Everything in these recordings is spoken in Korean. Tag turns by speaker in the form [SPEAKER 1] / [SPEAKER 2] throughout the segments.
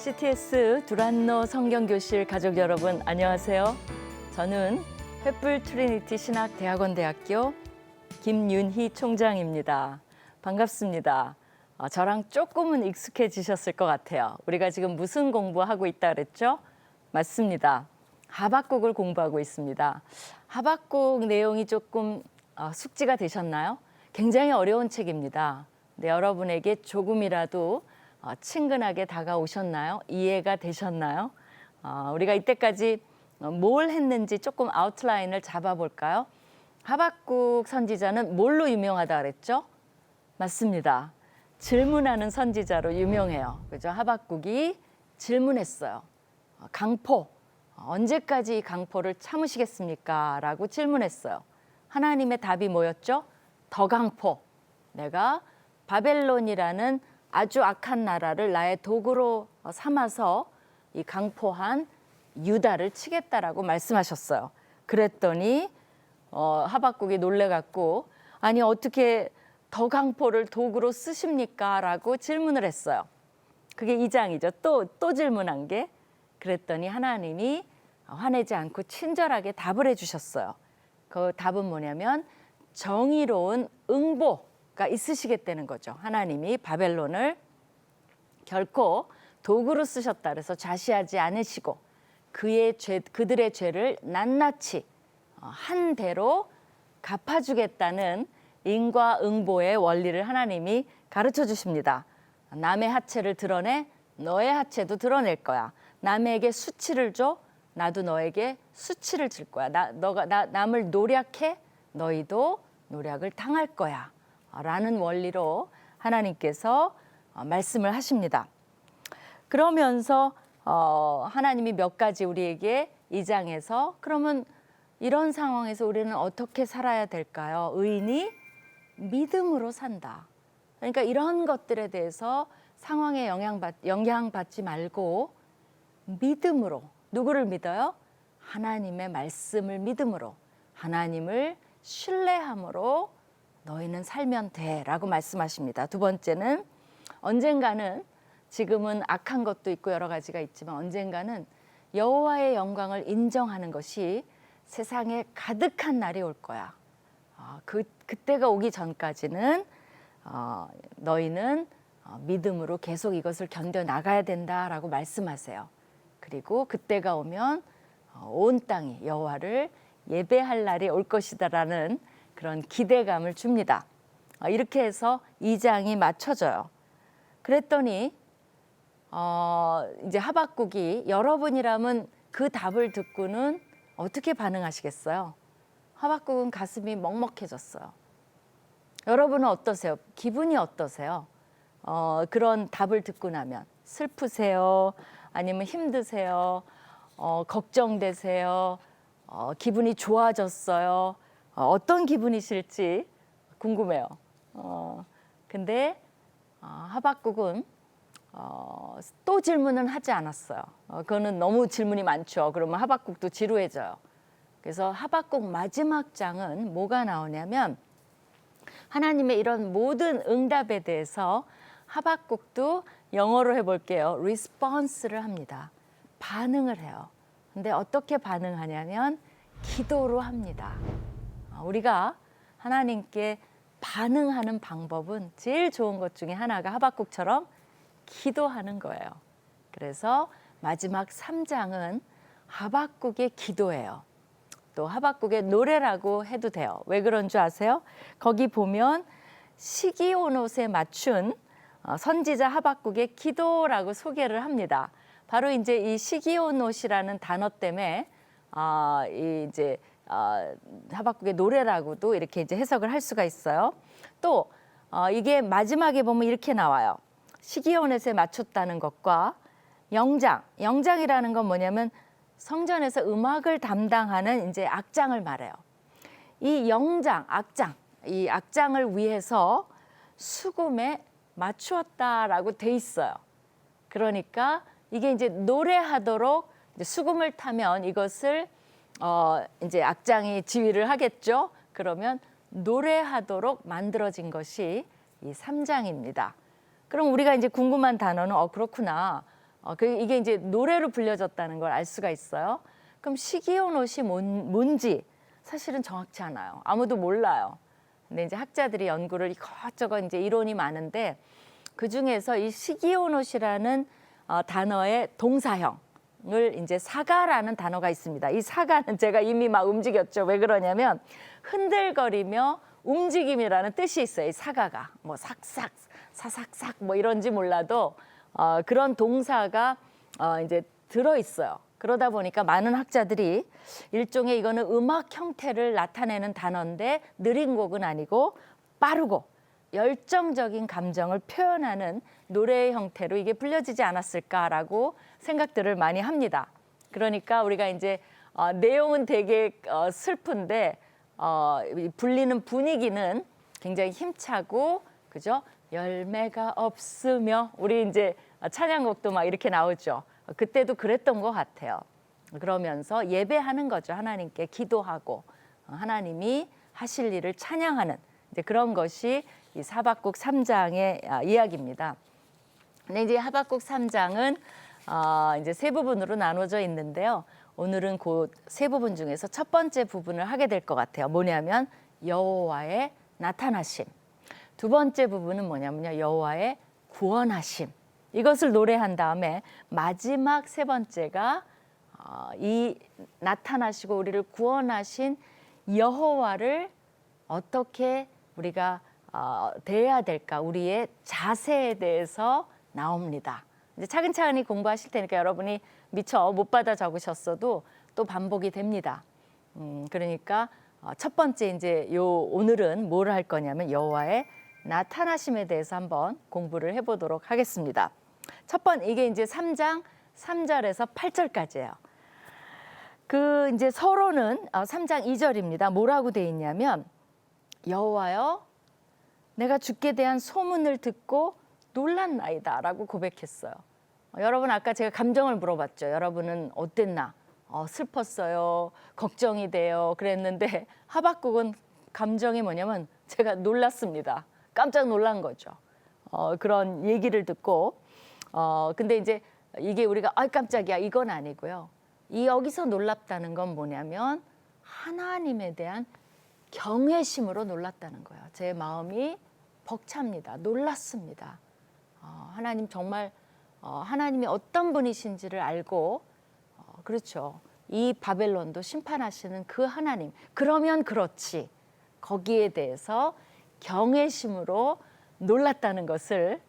[SPEAKER 1] CTS 두란노 성경교실 가족 여러분 안녕하세요. 저는 횃불 트리니티 신학대학원대학교 김윤희 총장입니다. 반갑습니다. 저랑 조금은 익숙해지셨을 것 같아요. 우리가 지금 무슨 공부하고 있다 그랬죠? 맞습니다. 하박국을 공부하고 있습니다. 하박국 내용이 조금 숙지가 되셨나요? 굉장히 어려운 책입니다. 근데 여러분에게 조금이라도 친근하게 다가오셨나요? 이해가 되셨나요? 우리가 이때까지 뭘 했는지 조금 아웃라인을 잡아볼까요? 하박국 선지자는 뭘로 유명하다 그랬죠? 맞습니다. 질문하는 선지자로 유명해요. 그죠? 하박국이 질문했어요. 강포, 언제까지 이 강포를 참으시겠습니까? 라고 질문했어요. 하나님의 답이 뭐였죠? 더 강포. 내가 바벨론이라는 아주 악한 나라를 나의 도구로 삼아서 이 강포한 유다를 치겠다라고 말씀하셨어요. 그랬더니 하박국이 놀래갖고 아니 어떻게 더 강포를 도구로 쓰십니까? 라고 질문을 했어요. 그게 2장이죠. 또 질문한 게 그랬더니 하나님이 화내지 않고 친절하게 답을 해주셨어요. 그 답은 뭐냐면 정의로운 응보가 있으시겠다는 거죠. 하나님이 바벨론을 결코 도구로 쓰셨다 그래서 좌시하지 않으시고 그들의 죄를 낱낱이 한 대로 갚아주겠다는 인과응보의 원리를 하나님이 가르쳐 주십니다. 남의 하체를 드러내 너의 하체도 드러낼 거야. 남에게 수치를 줘 나도 너에게 수치를 줄 거야. 너가 남을 노략해 너희도 노략을 당할 거야. 라는 원리로 하나님께서 말씀을 하십니다. 그러면서 하나님이 몇 가지 우리에게 이 장에서 그러면 이런 상황에서 우리는 어떻게 살아야 될까요? 의인이 믿음으로 산다. 그러니까 이런 것들에 대해서 상황에 영향받지 말고 믿음으로 누구를 믿어요? 하나님의 말씀을 믿음으로 하나님을 신뢰함으로 너희는 살면 돼라고 말씀하십니다. 두 번째는 언젠가는 지금은 악한 것도 있고 여러 가지가 있지만 언젠가는 여호와의 영광을 인정하는 것이 세상에 가득한 날이 올 거야. 그때가 오기 전까지는 너희는 믿음으로 계속 이것을 견뎌나가야 된다라고 말씀하세요. 그리고 그때가 오면 온 땅이 여호와를 예배할 날이 올 것이다라는 그런 기대감을 줍니다. 이렇게 해서 2장이 맞춰져요. 그랬더니 이제 하박국이 여러분이라면 그 답을 듣고는 어떻게 반응하시겠어요? 하박국은 가슴이 먹먹해졌어요. 여러분은 어떠세요? 기분이 어떠세요? 그런 답을 듣고 나면 슬프세요? 아니면 힘드세요? 걱정되세요? 기분이 좋아졌어요? 어떤 기분이실지 궁금해요. 근데 하박국은 또 질문은 하지 않았어요. 그거는 너무 질문이 많죠. 그러면 하박국도 지루해져요. 그래서 하박국 마지막 장은 뭐가 나오냐면 하나님의 이런 모든 응답에 대해서 하박국도 영어로 해볼게요. response를 합니다. 반응을 해요. 근데 어떻게 반응하냐면 기도로 합니다. 우리가 하나님께 반응하는 방법은 제일 좋은 것 중에 하나가 하박국처럼 기도하는 거예요. 그래서 마지막 3장은 하박국의 기도예요. 또 하박국의 노래라고 해도 돼요. 왜 그런 줄 아세요? 거기 보면 시기온옷에 맞춘 선지자 하박국의 기도라고 소개를 합니다. 바로 이제 이 시기온옷이라는 단어 때문에 이제 하박국의 노래라고도 이렇게 이제 해석을 할 수가 있어요. 또 이게 마지막에 보면 이렇게 나와요. 시기온옷에 맞췄다는 것과 영장이라는 건 뭐냐면 성전에서 음악을 담당하는 이제 악장을 말해요. 이 이 악장을 위해서 수금에 맞추었다라고 돼 있어요. 그러니까 이게 이제 노래하도록 이제 수금을 타면 이것을 이제 악장이 지휘를 하겠죠. 그러면 노래하도록 만들어진 것이 이 3장입니다. 그럼 우리가 이제 궁금한 단어는 그렇구나. 이게 이제 노래로 불려졌다는 걸 알 수가 있어요. 그럼 시기온 옷이 뭔지 사실은 정확치 않아요. 아무도 몰라요. 근데 이제 학자들이 연구를 이것저것 이제 이론이 많은데 그 중에서 이 시기온 옷이라는 단어의 동사형을 이제 사가라는 단어가 있습니다. 이 사가는 제가 이미 막 움직였죠. 왜 그러냐면 흔들거리며 움직임이라는 뜻이 있어요. 이 사가가 뭐 삭삭, 사삭삭 뭐 이런지 몰라도 그런 동사가 이제 들어 있어요. 그러다 보니까 많은 학자들이 일종의 이거는 음악 형태를 나타내는 단어인데 느린 곡은 아니고 빠르고 열정적인 감정을 표현하는 노래의 형태로 이게 불려지지 않았을까라고 생각들을 많이 합니다. 그러니까 우리가 이제 내용은 되게 슬픈데 불리는 분위기는 굉장히 힘차고 그죠? 열매가 없으며 우리 이제 찬양곡도 막 이렇게 나오죠. 그때도 그랬던 것 같아요. 그러면서 예배하는 거죠. 하나님께 기도하고 하나님이 하실 일을 찬양하는 이제 그런 것이 이 하박국 3장의 이야기입니다. 근데 이제 하박국 3장은 이제 세 부분으로 나눠져 있는데요. 오늘은 그 세 부분 중에서 첫 번째 부분을 하게 될 것 같아요. 뭐냐면 여호와의 나타나심. 두 번째 부분은 뭐냐면요. 여호와의 구원하심. 이것을 노래한 다음에 마지막 세 번째가 이 나타나시고 우리를 구원하신 여호와를 어떻게 우리가 대해야 될까? 우리의 자세에 대해서 나옵니다. 이제 차근차근히 공부하실 테니까 여러분이 미처 못 받아 적으셨어도 또 반복이 됩니다. 그러니까 첫 번째 이제 오늘은 뭘 할 거냐면 여호와의 나타나심에 대해서 한번 공부를 해보도록 하겠습니다. 이게 이제 3장 3절에서 8절까지예요. 그 이제 서론은 3장 2절입니다. 뭐라고 돼 있냐면 여호와여 내가 주께 대한 소문을 듣고 놀랐나이다라고 고백했어요. 여러분 아까 제가 감정을 물어봤죠. 여러분은 어땠나? 슬펐어요. 걱정이 돼요. 그랬는데 하박국은 감정이 뭐냐면 제가 놀랐습니다. 깜짝 놀란 거죠. 그런 얘기를 듣고 근데 이제 이게 우리가 깜짝이야 이건 아니고요. 여기서 놀랍다는 건 뭐냐면 하나님에 대한 경외심으로 놀랐다는 거예요. 제 마음이 벅찹니다. 놀랐습니다. 하나님 정말 하나님이 어떤 분이신지를 알고 그렇죠. 이 바벨론도 심판하시는 그 하나님. 그러면 그렇지. 거기에 대해서 경외심으로 놀랐다는 것을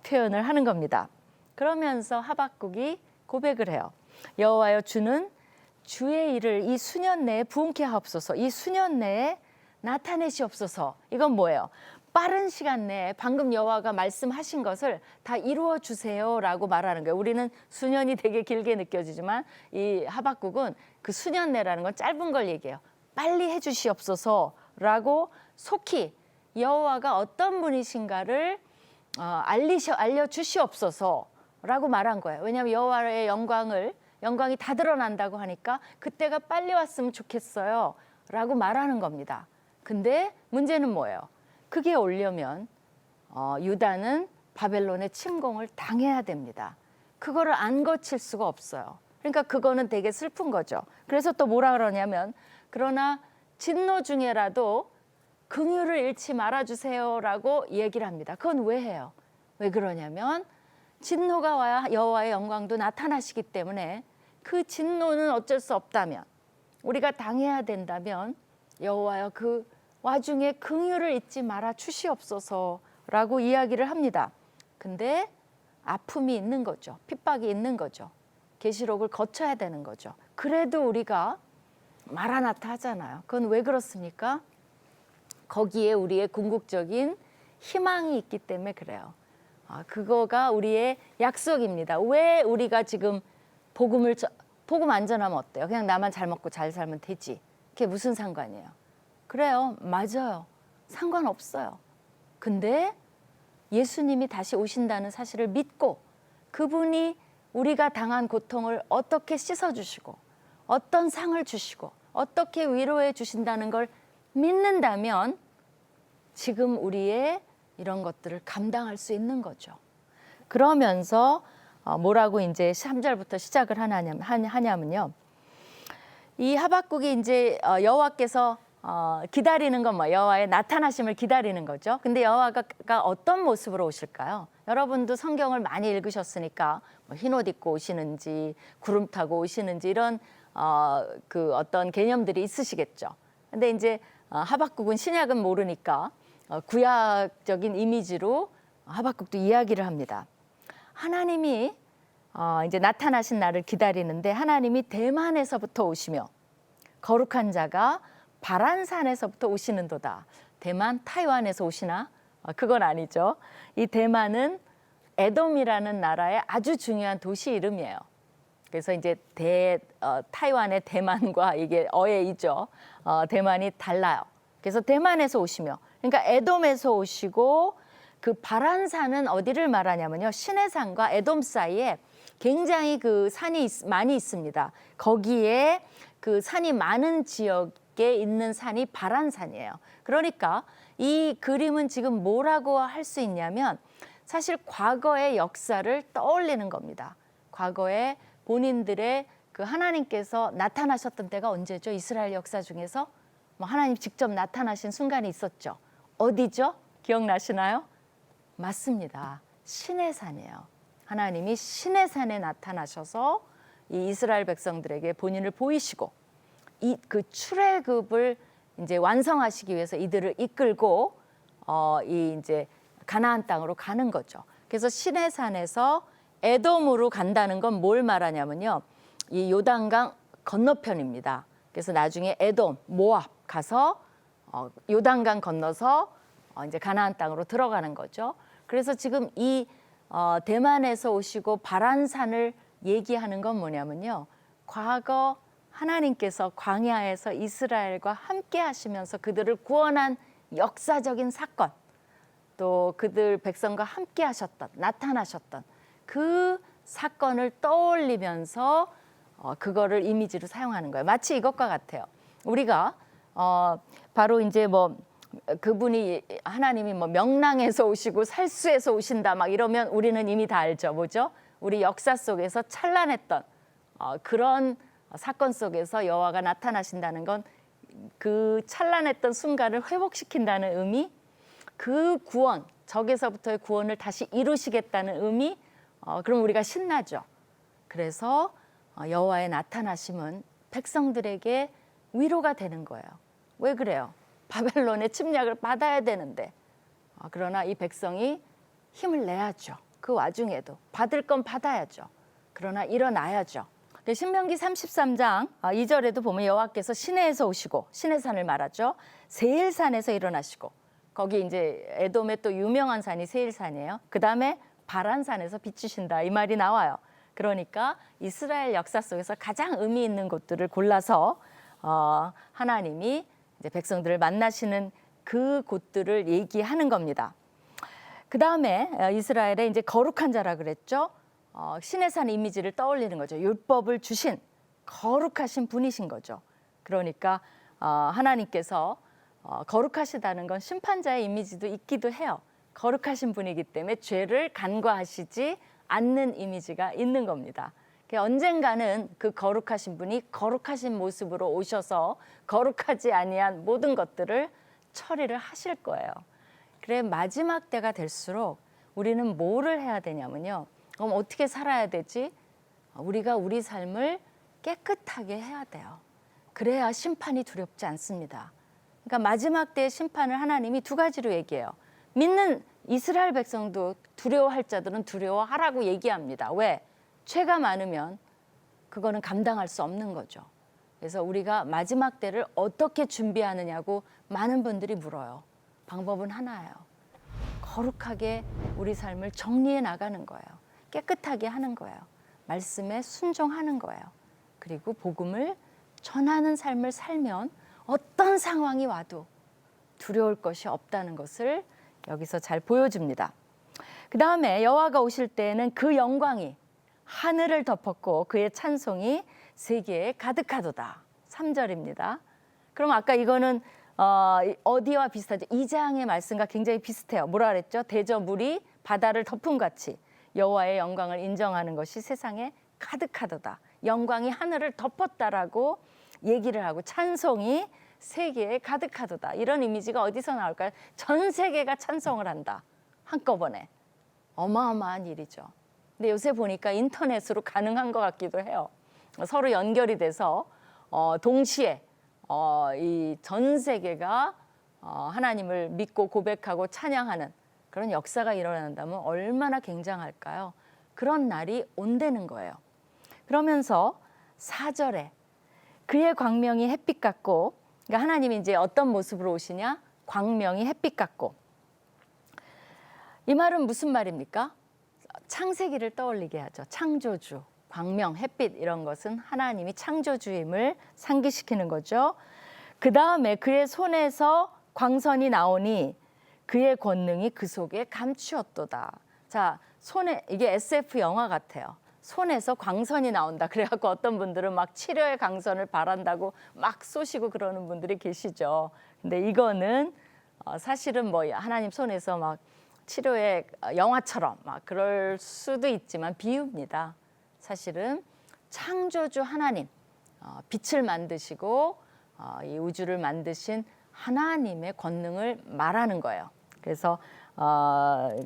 [SPEAKER 1] 표현을 하는 겁니다. 그러면서 하박국이 고백을 해요. 여호와여 주는 주의 일을 이 수년 내에 부응케 하옵소서. 이 수년 내에 나타내시옵소서. 이건 뭐예요? 빠른 시간 내에 방금 여호와가 말씀하신 것을 다 이루어 주세요라고 말하는 거예요. 우리는 수년이 되게 길게 느껴지지만 이 하박국은 그 수년 내라는 건 짧은 걸 얘기해요. 빨리 해주시옵소서라고 속히 여호와가 어떤 분이신가를 알려주시옵소서라고 말한 거예요. 왜냐하면 여호와의 영광이 다 드러난다고 하니까 그때가 빨리 왔으면 좋겠어요 라고 말하는 겁니다. 근데 문제는 뭐예요? 그게 오려면 유다는 바벨론의 침공을 당해야 됩니다. 그거를 안 거칠 수가 없어요. 그러니까 그거는 되게 슬픈 거죠. 그래서 또 뭐라 그러냐면 그러나 진노 중에라도 긍휼을 잃지 말아주세요라고 얘기를 합니다. 그건 왜 해요? 왜 그러냐면 진노가 와야 여호와의 영광도 나타나시기 때문에 그 진노는 어쩔 수 없다면 우리가 당해야 된다면 여호와여 그 와중에 긍휼을 잊지 말아 주시옵소서라고 이야기를 합니다. 근데 아픔이 있는 거죠. 핍박이 있는 거죠. 계시록을 거쳐야 되는 거죠. 그래도 우리가 마라나타 하잖아요. 그건 왜 그렇습니까? 거기에 우리의 궁극적인 희망이 있기 때문에 그래요. 그거가 우리의 약속입니다. 왜 우리가 지금 복음 안 전하면 어때요? 그냥 나만 잘 먹고 잘 살면 되지. 그게 무슨 상관이에요? 그래요. 맞아요. 상관없어요. 근데 예수님이 다시 오신다는 사실을 믿고 그분이 우리가 당한 고통을 어떻게 씻어주시고 어떤 상을 주시고 어떻게 위로해 주신다는 걸 믿는다면 지금 우리의 이런 것들을 감당할 수 있는 거죠. 그러면서 뭐라고 이제 3절부터 시작을 하냐면요. 이 하박국이 이제 여호와께서 기다리는 건 뭐 여호와의 나타나심을 기다리는 거죠. 근데 여호와가 어떤 모습으로 오실까요? 여러분도 성경을 많이 읽으셨으니까 뭐 흰옷 입고 오시는지 구름 타고 오시는지 이런 그 어떤 개념들이 있으시겠죠. 근데 이제 하박국은 신약은 모르니까 구약적인 이미지로 하박국도 이야기를 합니다. 하나님이 이제 나타나신 날을 기다리는데 하나님이 대만에서부터 오시며 거룩한 자가 바란산에서부터 오시는도다. 대만, 타이완에서 오시나? 그건 아니죠. 이 대만은 에돔이라는 나라의 아주 중요한 도시 이름이에요. 그래서 이제 타이완의 대만과 이게 어예이죠. 대만이 달라요. 그래서 대만에서 오시며, 그러니까 에돔에서 오시고 그 바란산은 어디를 말하냐면요. 시내산과 에돔 사이에 굉장히 그 산이 많이 있습니다. 거기에 그 산이 많은 지역에 있는 산이 바란산이에요. 그러니까 이 그림은 지금 뭐라고 할 수 있냐면 사실 과거의 역사를 떠올리는 겁니다. 과거에 본인들의 그 하나님께서 나타나셨던 때가 언제죠? 이스라엘 역사 중에서 뭐 하나님 직접 나타나신 순간이 있었죠. 어디죠? 기억나시나요? 맞습니다. 시내산이에요. 하나님이 시내산에 나타나셔서 이 이스라엘 백성들에게 본인을 보이시고 이 그 출애굽을 이제 완성하시기 위해서 이들을 이끌고 이 이제 가나안 땅으로 가는 거죠. 그래서 시내산에서 에돔으로 간다는 건 뭘 말하냐면요. 이 요단강 건너편입니다. 그래서 나중에 에돔, 모압 가서 요단강 건너서 이제 가나안 땅으로 들어가는 거죠. 그래서 지금 이 대만에서 오시고 바란산을 얘기하는 건 뭐냐면요. 과거 하나님께서 광야에서 이스라엘과 함께 하시면서 그들을 구원한 역사적인 사건, 또 그들 백성과 함께 하셨던, 나타나셨던 그 사건을 떠올리면서 그거를 이미지로 사용하는 거예요. 마치 이것과 같아요. 우리가 바로 이제 뭐 그분이 하나님이 뭐 명랑에서 오시고 살수에서 오신다 막 이러면 우리는 이미 다 알죠. 뭐죠? 우리 역사 속에서 찬란했던 그런 사건 속에서 여호와가 나타나신다는 건 그 찬란했던 순간을 회복시킨다는 의미, 그 구원, 적에서부터의 구원을 다시 이루시겠다는 의미, 그럼 우리가 신나죠. 그래서 여호와의 나타나심은 백성들에게 위로가 되는 거예요. 왜 그래요? 바벨론의 침략을 받아야 되는데 그러나 이 백성이 힘을 내야죠. 그 와중에도 받을 건 받아야죠. 그러나 일어나야죠. 신명기 33장 2절에도 보면 여호와께서 시내에서 오시고 시내산을 말하죠. 세일산에서 일어나시고 거기 이제 에돔의 또 유명한 산이 세일산이에요. 그 다음에 바란산에서 비추신다 이 말이 나와요. 그러니까 이스라엘 역사 속에서 가장 의미 있는 곳들을 골라서 하나님이 이제 백성들을 만나시는 그 곳들을 얘기하는 겁니다. 그 다음에 이스라엘의 이제 거룩한 자라 그랬죠. 시내산 이미지를 떠올리는 거죠. 율법을 주신 거룩하신 분이신 거죠. 그러니까 하나님께서 거룩하시다는 건 심판자의 이미지도 있기도 해요. 거룩하신 분이기 때문에 죄를 간과하시지 않는 이미지가 있는 겁니다. 언젠가는 그 거룩하신 분이 거룩하신 모습으로 오셔서 거룩하지 아니한 모든 것들을 처리를 하실 거예요. 그래 마지막 때가 될수록 우리는 뭐를 해야 되냐면요. 그럼 어떻게 살아야 되지? 우리가 우리 삶을 깨끗하게 해야 돼요. 그래야 심판이 두렵지 않습니다. 그러니까 마지막 때의 심판을 하나님이 두 가지로 얘기해요. 믿는 이스라엘 백성도 두려워할 자들은 두려워하라고 얘기합니다. 왜? 죄가 많으면 그거는 감당할 수 없는 거죠. 그래서 우리가 마지막 때를 어떻게 준비하느냐고 많은 분들이 물어요. 방법은 하나예요. 거룩하게 우리 삶을 정리해 나가는 거예요. 깨끗하게 하는 거예요. 말씀에 순종하는 거예요. 그리고 복음을 전하는 삶을 살면 어떤 상황이 와도 두려울 것이 없다는 것을 여기서 잘 보여줍니다. 그 다음에 여호와가 오실 때에는 그 영광이 하늘을 덮었고 그의 찬송이 세계에 가득하도다. 3절입니다. 그럼 아까 이거는 어디와 비슷하죠? 2장의 말씀과 굉장히 비슷해요. 뭐라 그랬죠? 대저물이 바다를 덮음 같이 여호와의 영광을 인정하는 것이 세상에 가득하도다. 영광이 하늘을 덮었다라고 얘기를 하고 찬송이 세계에 가득하도다. 이런 이미지가 어디서 나올까요? 전 세계가 찬송을 한다. 한꺼번에. 어마어마한 일이죠. 근데 요새 보니까 인터넷으로 가능한 것 같기도 해요. 서로 연결이 돼서 동시에 이 전 세계가 하나님을 믿고 고백하고 찬양하는 그런 역사가 일어난다면 얼마나 굉장할까요? 그런 날이 온다는 거예요. 그러면서 4절에 그의 광명이 햇빛 같고, 그러니까 하나님이 이제 어떤 모습으로 오시냐? 광명이 햇빛 같고. 이 말은 무슨 말입니까? 창세기를 떠올리게 하죠. 창조주, 광명, 햇빛 이런 것은 하나님이 창조주임을 상기시키는 거죠. 그 다음에 그의 손에서 광선이 나오니 그의 권능이 그 속에 감추었도다. 자, 손에, 이게 SF 영화 같아요. 손에서 광선이 나온다. 그래갖고 어떤 분들은 막 치료의 광선을 바란다고 막 쏘시고 그러는 분들이 계시죠. 근데 이거는 사실은 뭐 하나님 손에서 막 치료의 영화처럼 막 그럴 수도 있지만 비유입니다. 사실은 창조주 하나님, 빛을 만드시고 이 우주를 만드신 하나님의 권능을 말하는 거예요. 그래서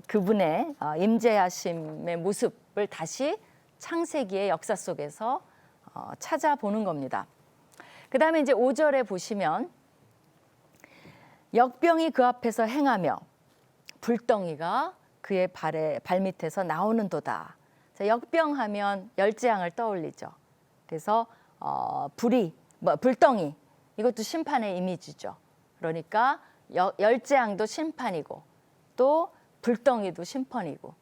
[SPEAKER 1] 그분의 임재하심의 모습을 다시 창세기의 역사 속에서 찾아보는 겁니다. 그 다음에 이제 5절에 보시면 역병이 그 앞에서 행하며 불덩이가 그의 발밑에서 나오는도다. 자, 역병하면 열재앙을 떠올리죠. 그래서 불덩이 이것도 심판의 이미지죠. 그러니까 열재앙도 심판이고 또 불덩이도 심판이고,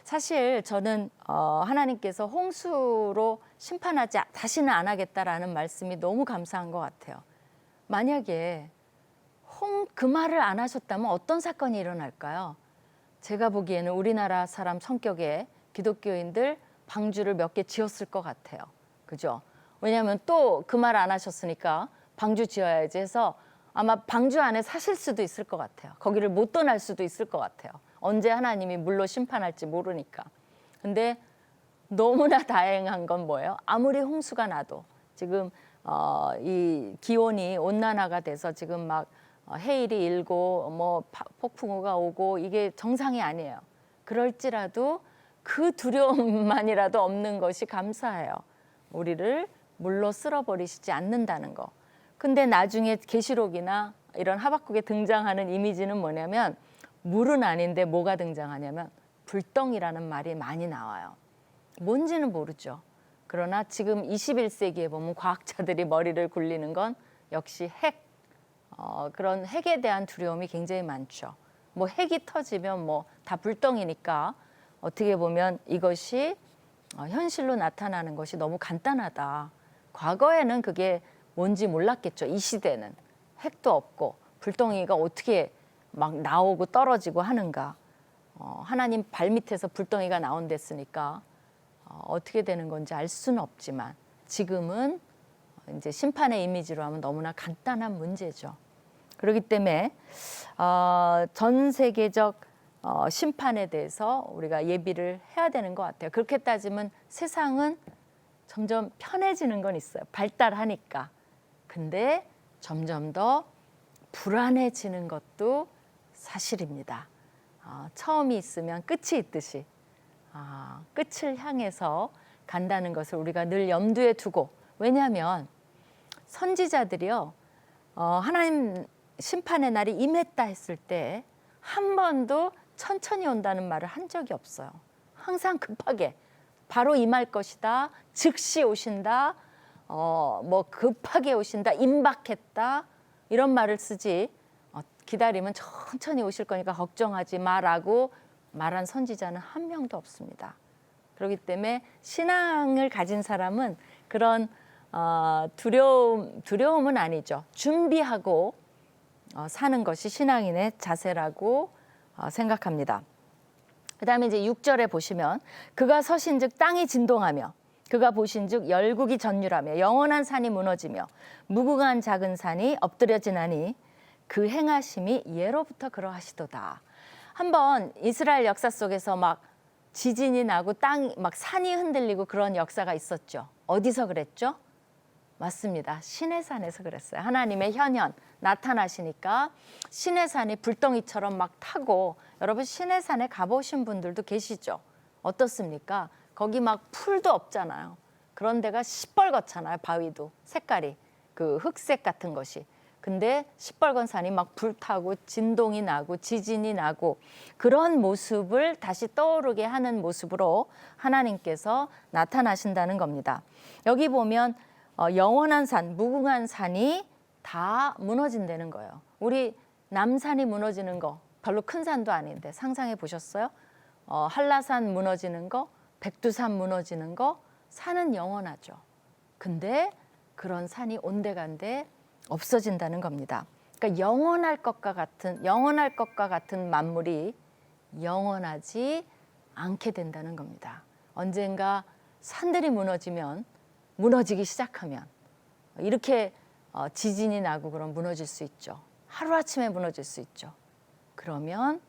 [SPEAKER 1] 사실 저는 하나님께서 홍수로 심판하지 다시는 안 하겠다라는 말씀이 너무 감사한 것 같아요. 만약에 그 말을 안 하셨다면 어떤 사건이 일어날까요? 제가 보기에는 우리나라 사람 성격에 기독교인들 방주를 몇 개 지었을 것 같아요. 그죠? 왜냐하면 또 그 말 안 하셨으니까 방주 지어야지 해서 아마 방주 안에 사실 수도 있을 것 같아요. 거기를 못 떠날 수도 있을 것 같아요. 언제 하나님이 물로 심판할지 모르니까. 근데 너무나 다행한 건 뭐예요? 아무리 홍수가 나도 지금 이 기온이 온난화가 돼서 지금 막 해일이 일고 뭐 폭풍우가 오고 이게 정상이 아니에요. 그럴지라도 그 두려움만이라도 없는 것이 감사해요. 우리를 물로 쓸어버리시지 않는다는 거. 근데 나중에 계시록이나 이런 하박국에 등장하는 이미지는 뭐냐면 물은 아닌데 뭐가 등장하냐면 불덩이라는 말이 많이 나와요. 뭔지는 모르죠. 그러나 지금 21세기에 보면 과학자들이 머리를 굴리는 건 역시 그런 핵에 대한 두려움이 굉장히 많죠. 뭐 핵이 터지면 뭐 다 불덩이니까 어떻게 보면 이것이 현실로 나타나는 것이 너무 간단하다. 과거에는 그게 뭔지 몰랐겠죠. 이 시대는 핵도 없고 불덩이가 어떻게 막 나오고 떨어지고 하는가. 하나님 발밑에서 불덩이가 나온댔으니까 어떻게 되는 건지 알 수는 없지만 지금은 이제 심판의 이미지로 하면 너무나 간단한 문제죠. 그렇기 때문에 전 세계적 심판에 대해서 우리가 예비를 해야 되는 것 같아요. 그렇게 따지면 세상은 점점 편해지는 건 있어요. 발달하니까. 근데 점점 더 불안해지는 것도 사실입니다. 처음이 있으면 끝이 있듯이 끝을 향해서 간다는 것을 우리가 늘 염두에 두고, 왜냐하면 선지자들이요 하나님 심판의 날이 임했다 했을 때 한 번도 천천히 온다는 말을 한 적이 없어요. 항상 급하게 바로 임할 것이다, 즉시 오신다, 뭐 급하게 오신다, 임박했다 이런 말을 쓰지 기다리면 천천히 오실 거니까 걱정하지 마라고 말한 선지자는 한 명도 없습니다. 그렇기 때문에 신앙을 가진 사람은 그런 두려움은 아니죠. 준비하고 사는 것이 신앙인의 자세라고 생각합니다. 그 다음에 이제 6절에 보시면 그가 서신즉 땅이 진동하며 그가 보신즉 열국이 전율하며 영원한 산이 무너지며 무궁한 작은 산이 엎드려지나니 그 행하심이 예로부터 그러하시도다. 한번 이스라엘 역사 속에서 막 지진이 나고 땅 막 산이 흔들리고 그런 역사가 있었죠. 어디서 그랬죠? 맞습니다. 시내산에서 그랬어요. 하나님의 현현 나타나시니까 시내산이 불덩이처럼 막 타고, 여러분 시내산에 가보신 분들도 계시죠? 어떻습니까? 거기 막 풀도 없잖아요. 그런 데가 시뻘겋잖아요. 바위도 색깔이 그 흑색 같은 것이. 근데 시뻘건 산이 막 불타고 진동이 나고 지진이 나고 그런 모습을 다시 떠오르게 하는 모습으로 하나님께서 나타나신다는 겁니다. 여기 보면 영원한 산, 무궁한 산이 다 무너진다는 거예요. 우리 남산이 무너지는 거 별로 큰 산도 아닌데 상상해 보셨어요? 한라산 무너지는 거, 백두산 무너지는 거, 산은 영원하죠. 근데 그런 산이 온데간데 없어진다는 겁니다. 그러니까 영원할 것과 같은 만물이 영원하지 않게 된다는 겁니다. 언젠가 산들이 무너지기 시작하면 이렇게 지진이 나고 그럼 무너질 수 있죠. 하루아침에 무너질 수 있죠. 그러면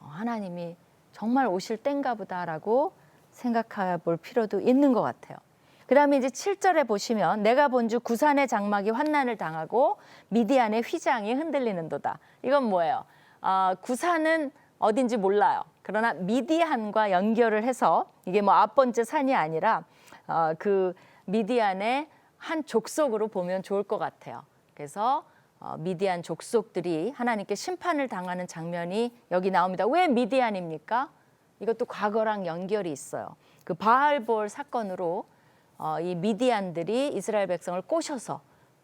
[SPEAKER 1] 하나님이 정말 오실 땐가 보다라고 생각해 볼 필요도 있는 것 같아요. 그 다음에 이제 7절에 보시면 내가 본주 구산의 장막이 환난을 당하고 미디안의 휘장이 흔들리는도다. 이건 뭐예요? 구산은 어딘지 몰라요. 그러나 미디안과 연결을 해서 이게 뭐 앞번째 산이 아니라 그 미디안의 한 족속으로 보면 좋을 것 같아요. 그래서 미디안 족속들이 하나님께 심판을 당하는 장면이 여기 나옵니다. 왜 미디안입니까? 이것도 과거랑 연결이 있어요. 그 바알볼 사건으로 이 미디안들이 이스라엘 백성을 꼬셔서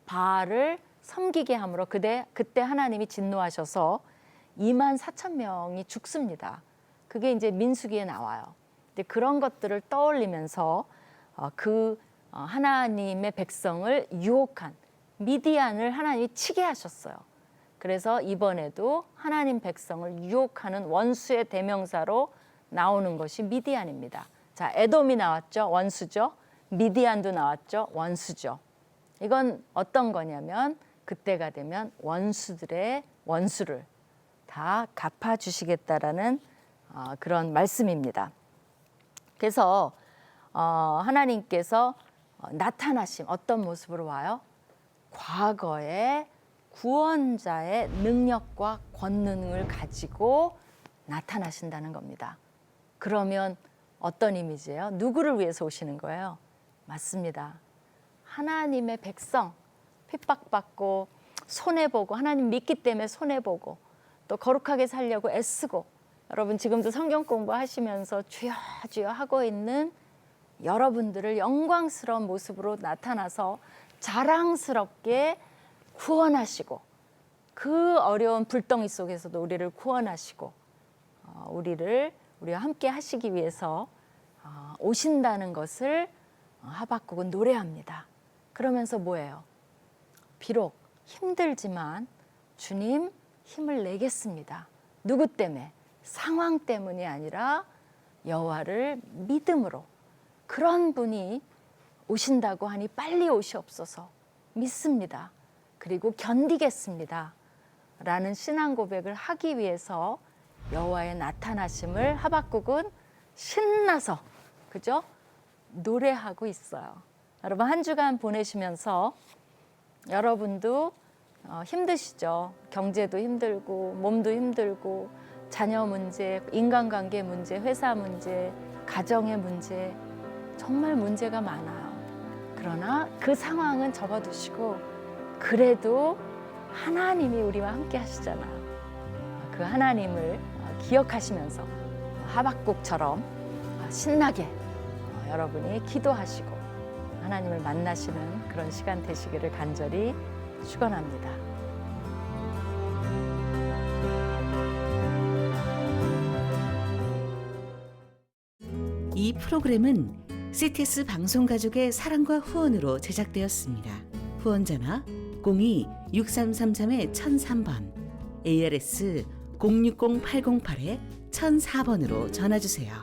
[SPEAKER 1] 바알을 섬기게 함으로 그때 하나님이 진노하셔서 24,000명이 죽습니다. 그게 이제 민수기에 나와요. 근데 그런 것들을 떠올리면서 하나님의 백성을 유혹한 미디안을 하나님이 치게 하셨어요. 그래서 이번에도 하나님 백성을 유혹하는 원수의 대명사로 나오는 것이 미디안입니다. 자, 에돔이 나왔죠. 원수죠. 미디안도 나왔죠. 원수죠. 이건 어떤 거냐면 그때가 되면 원수들의 원수를 다 갚아주시겠다라는 그런 말씀입니다. 그래서 하나님께서 나타나심 어떤 모습으로 와요? 과거의 구원자의 능력과 권능을 가지고 나타나신다는 겁니다. 그러면 어떤 이미지예요? 누구를 위해서 오시는 거예요? 맞습니다. 하나님의 백성, 핍박받고 손해보고 하나님 믿기 때문에 손해보고 또 거룩하게 살려고 애쓰고 여러분 지금도 성경 공부하시면서 주여 주여 하고 있는 여러분들을 영광스러운 모습으로 나타나서 자랑스럽게 구원하시고 그 어려운 불덩이 속에서도 우리를 구원하시고 우리와 함께 하시기 위해서 오신다는 것을 하박국은 노래합니다. 그러면서 뭐예요? 비록 힘들지만 주님 힘을 내겠습니다. 누구 때문에? 상황 때문이 아니라 여호와를 믿음으로 그런 분이 오신다고 하니 빨리 오시옵소서 믿습니다. 그리고 견디겠습니다. 라는 신앙 고백을 하기 위해서 여호와의 나타나심을 하박국은 신나서 그죠? 노래하고 있어요. 여러분 한 주간 보내시면서 여러분도 힘드시죠? 경제도 힘들고 몸도 힘들고 자녀 문제, 인간관계 문제, 회사 문제, 가정의 문제 정말 문제가 많아요. 그러나 그 상황은 접어두시고 그래도 하나님이 우리와 함께 하시잖아요. 그 하나님을 기억하시면서 하박국처럼 신나게 여러분이 기도하시고 하나님을 만나시는 그런 시간 되시기를 간절히 축원합니다.
[SPEAKER 2] 이 프로그램은 CTS 방송가족의 사랑과 후원으로 제작되었습니다. 후원전화 02-6333-1003번, ARS 060-808-1004번으로 전화주세요.